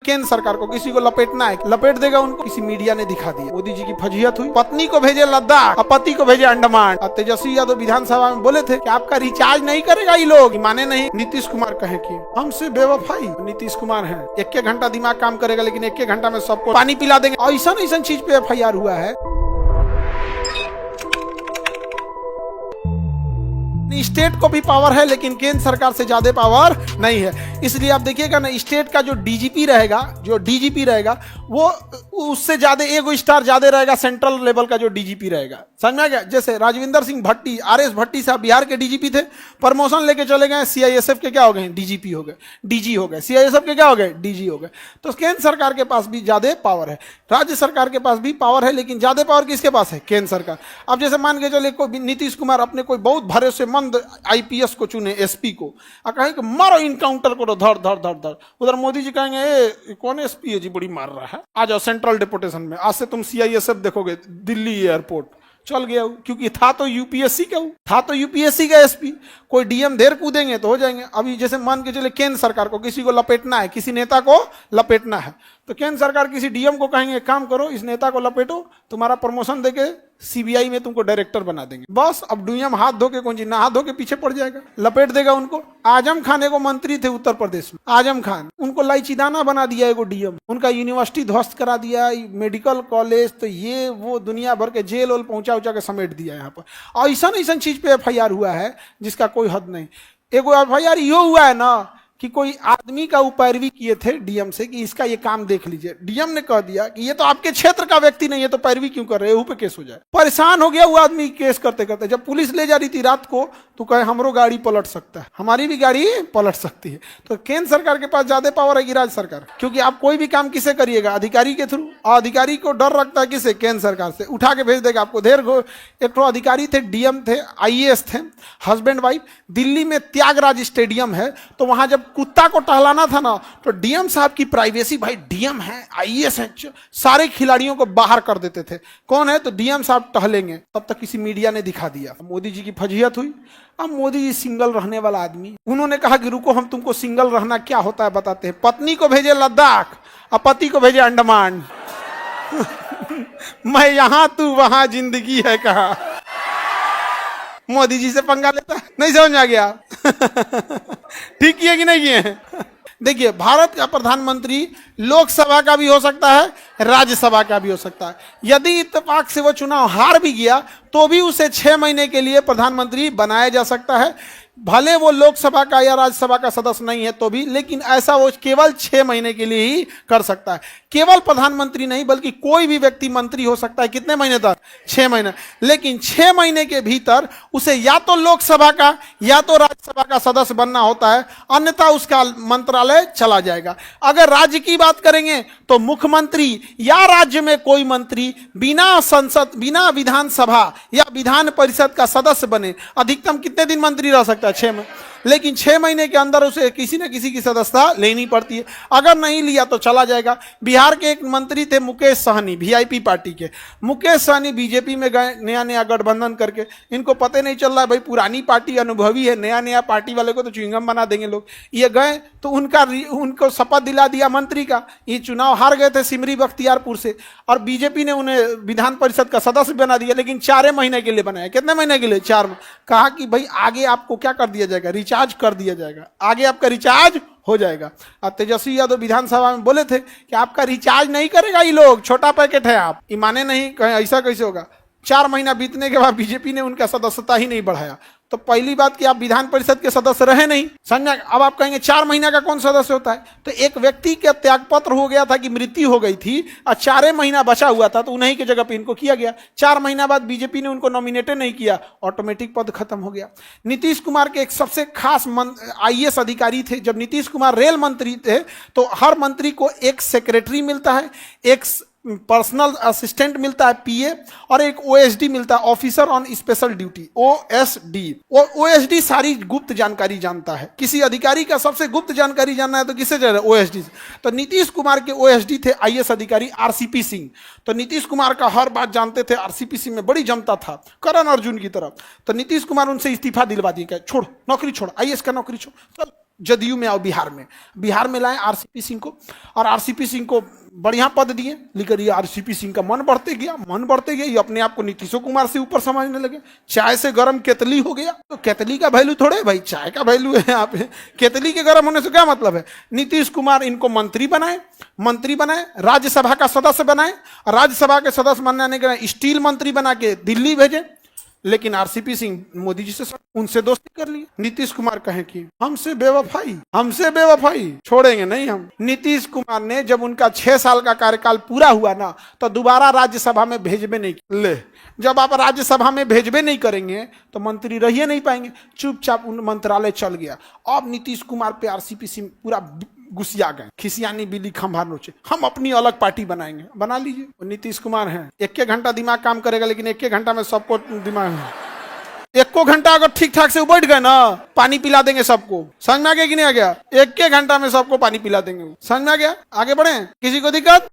केंद्र सरकार को किसी को लपेटना है, लपेट देगा उनको। किसी मीडिया ने दिखा दिया, मोदी जी की फजीहत हुई। पत्नी को भेजे लद्दाख और पति को भेजे अंडमान। और तेजस्वी यादव विधानसभा में बोले थे कि आपका रिचार्ज नहीं करेगा ये लोग, माने नहीं। नीतीश कुमार कहे कि हमसे बेवफाई। नीतीश कुमार है, एक घंटा दिमाग काम करेगा लेकिन एक घंटा में सबको पानी पिला देंगे। ऐसा चीज पे FIR हुआ है। स्टेट को भी पावर है लेकिन केंद्र सरकार से ज्यादा पावर नहीं है। इसलिए आप देखिएगा ना, स्टेट का जो DGP रहेगा, वो उससे ज्यादा एगो स्टार ज्यादा रहेगा संट्रल लेवल का जो DGP रहेगा। समझ में आ गया? जैसे राजविंदर सिंह भट्टी, RS भट्टी साहब बिहार के DGP थे, प्रमोशन लेके चले गए, CISF के क्या हो गए? DGP हो गए, DG हो गए। CISF के क्या हो गए? DG हो गए। तो केंद्र सरकार के पास भी ज्यादा पावर है, राज्य सरकार के पास भी पावर है, लेकिन ज्यादा पावर किसके पास है? केंद्र सरकार। अब जैसे मान के चले कोई नीतीश कुमार अपने कोई बहुत भरोसेमंद IPS को चुने, SP को, और कहें कि मारो इनकाउंटर करो, धर धर धर धर। उधर मोदी जी कहेंगे ए कौन SP है जी, बड़ी मार रहा है, आ जाओ सेंट्रल डिपोटेशन में, आज से तुम CISF देखोगे दिल्ली एयरपोर्ट। चल गया क्योंकि था तो UPSC का SP। कोई DM देर कूदेंगे तो हो जाएंगे। अभी जैसे मान के चले केंद्र सरकार को किसी को लपेटना है, किसी नेता को लपेटना है, तो केंद्र सरकार किसी DM को कहेंगे काम करो, इस नेता को लपेटो, तुम्हारा प्रमोशन देके CBI में तुमको डायरेक्टर बना देंगे। बस अब डीएम हाथ धो के कौन जी नहा धो के पीछे पड़ जाएगा, लपेट देगा उनको। आजम खान एगो मंत्री थे उत्तर प्रदेश में, आजम खान, उनको लाइचीदाना बना दिया एगो DM, उनका यूनिवर्सिटी ध्वस्त करा दिया, मेडिकल कॉलेज, तो ये वो दुनिया भर के जेल वेल पहुंचा के समेट दिया यहाँ पर। ऐसा चीज पे FIR हुआ है जिसका कोई हद नहीं। एगो FIR यो हुआ है ना कि कोई आदमी का पैरवी किए थे DM से कि इसका ये काम देख लीजिए। DM ने कह दिया कि ये तो आपके क्षेत्र का व्यक्ति नहीं है, तो पैरवी क्यों कर रहे हैं, पे केस हो जाए। परेशान हो गया वो आदमी केस करते करते। जब पुलिस ले जा रही थी रात को तो कहे हमरो गाड़ी पलट सकता है, हमारी भी गाड़ी पलट सकती है। तो केंद्र सरकार के पास ज्यादा पावर है कि राज्य सरकार? क्योंकि आप कोई भी काम किसे करिएगा? अधिकारी के थ्रू। अधिकारी को डर रखता है किसे? केंद्र सरकार से। उठा के भेज देगा आपको। एक तो अधिकारी थे, DM थे, IAS थे, हस्बैंड वाइफ। दिल्ली में त्यागराज स्टेडियम है, तो वहां जब कुत्ता को टहलाना था ना, तो DM साहब की प्राइवेसी, भाई DM है, IAS है, सारे खिलाड़ियों को बाहर कर देते थे। कौन है? तो DM साहब टहलेंगे। तब तक किसी मीडिया ने दिखा दिया, मोदी जी की फजीहत हुई। अब मोदी जी सिंगल रहने वाला आदमी, उन्होंने कहा कि रुको हम तुमको सिंगल रहना क्या होता है बताते हैं। पत्नी को भेजे लद्दाख और पति को भेजे अंडमान। मैं यहां तू वहां, जिंदगी है कहां। मोदी जी से पंगा लेता है, नहीं समझ आ गया? ठीक किए कि नहीं किए? देखिए, भारत का प्रधानमंत्री लोकसभा का भी हो सकता है, राज्यसभा का भी हो सकता है। यदि इत्तेफाक से वो चुनाव हार भी गया तो भी उसे 6 महीने के लिए प्रधानमंत्री बनाया जा सकता है। भले वो लोकसभा का या राज्यसभा का सदस्य नहीं है तो भी, लेकिन ऐसा वो केवल 6 महीने के लिए ही कर सकता है। केवल प्रधानमंत्री नहीं बल्कि कोई भी व्यक्ति मंत्री हो सकता है। कितने महीने तक? 6 महीने। लेकिन 6 महीने के भीतर उसे या तो लोकसभा का या तो राज्यसभा का सदस्य बनना होता है, अन्यथा उसका मंत्रालय चला जाएगा। अगर राज्य की बात करेंगे तो मुख्यमंत्री या राज्य में कोई मंत्री बिना संसद, बिना विधानसभा या विधान परिषद का सदस्य बने, अधिकतम कितने दिन मंत्री रह सकता है? 6 महीने। लेकिन 6 महीने के अंदर उसे किसी न किसी की सदस्यता लेनी पड़ती है। अगर नहीं लिया तो चला जाएगा। बिहार के एक मंत्री थे मुकेश सहनी, VIP पार्टी के। मुकेश सहनी BJP में गए नया गठबंधन करके। इनको पता नहीं चल रहा है भाई, पुरानी पार्टी अनुभवी है, नया पार्टी वाले को तो च्युइंगम बना देंगे लोग। ये गए तो उनको शपथ दिला दिया मंत्री का। ये चुनाव हार गए थे सिमरी बख्तियारपुर से, और BJP ने उन्हें विधान परिषद का सदस्य बना दिया, लेकिन 4 महीने के लिए बनाया। कितने महीने के लिए? 4। कहा कि भाई आगे आपको क्या कर दिया जाएगा? रिचार्ज कर दिया जाएगा, आगे आपका रिचार्ज हो जाएगा। और तेजस्वी यादव विधानसभा में बोले थे कि आपका रिचार्ज नहीं करेगा ये लोग, छोटा पैकेट है आप। ये माने नहीं, कहें ऐसा कैसे होगा? 4 महीना बीतने के बाद BJP ने उनका सदस्यता ही नहीं बढ़ाया। तो पहली बात कि आप विधान परिषद के सदस्य रहे नहीं, समझा? अब आप कहेंगे 4 महीना का कौन सदस्य होता है? तो एक व्यक्ति का त्यागपत्र हो गया था कि मृत्यु हो गई थी और 4 महीना बचा हुआ था, तो उन्हीं की जगह पे इनको किया गया। 4 महीना बाद BJP ने उनको नॉमिनेटेड नहीं किया, ऑटोमेटिक पद खत्म हो गया। नीतीश कुमार के एक सबसे खास IAS अधिकारी थे। जब नीतीश कुमार रेल मंत्री थे तो हर मंत्री को एक सेक्रेटरी मिलता है, एक पर्सनल असिस्टेंट मिलता है PA, और एक OSD मिलता है, officer on special duty, OSD। और OSD सारी गुप्त जानकारी जानता है। किसी अधिकारी का सबसे गुप्त जानकारी जानना है तो किससे जाना? OSD से। तो नीतीश कुमार के OSD थे IAS अधिकारी RCP सिंह। तो नीतीश कुमार का हर बात जानते थे। RCP सिंह में बड़ी जमता था, करण अर्जुन की तरफ। तो नीतीश कुमार उनसे इस्तीफा दिलवा दिया, छोड़ नौकरी छोड़, IAS का नौकरी छोड़, चल जदयू में और बिहार में लाए आरसीपी सिंह को, और आरसीपी सिंह को बढ़िया पद दिए, लेकिन ये आरसीपी सिंह का मन बढ़ते गया, ये अपने आप को नीतीश कुमार से ऊपर समझने लगे। चाय से गर्म केतली हो गया, तो केतली का वैल्यू थोड़े भाई, चाय का वैल्यू है यहाँ पे। केतली के गर्म होने से क्या मतलब है? नीतीश कुमार इनको मंत्री बनाए, राज्यसभा का सदस्य बनाए, राज्यसभा के सदस्य बनाने के बाद स्टील मंत्री बना के दिल्ली भेजे। लेकिन आरसीपी सिंह मोदी जी से उनसे दोस्ती कर ली। नीतीश कुमार कहें कि हमसे बेवफाई छोड़ेंगे नहीं हम। नीतीश कुमार ने जब उनका 6 साल का कार्यकाल पूरा हुआ ना, तो दोबारा राज्यसभा में भेजबे नहीं ले। जब आप राज्यसभा में भेजबे नहीं करेंगे तो मंत्री रहिए नहीं पाएंगे, चुपचाप उन मंत्रालय चल गया। अब नीतीश कुमार पे आरसीपी सिंह पूरा गुस्सिया गए, खिसियानी बिल्ली खंभार नोचे, हम अपनी अलग पार्टी बनाएंगे। बना लीजिए, नीतीश कुमार हैं, 1 घंटा दिमाग काम करेगा, लेकिन 1 घंटा में सबको दिमाग, 1 घंटा अगर ठीक ठाक से बैठ गए ना, पानी पिला देंगे सबको। समझ में आ गया कि नहीं आ गया? 1 घंटा में सबको पानी पिला देंगे। समझ में आ गया? आगे बढ़े, किसी को दिक्कत?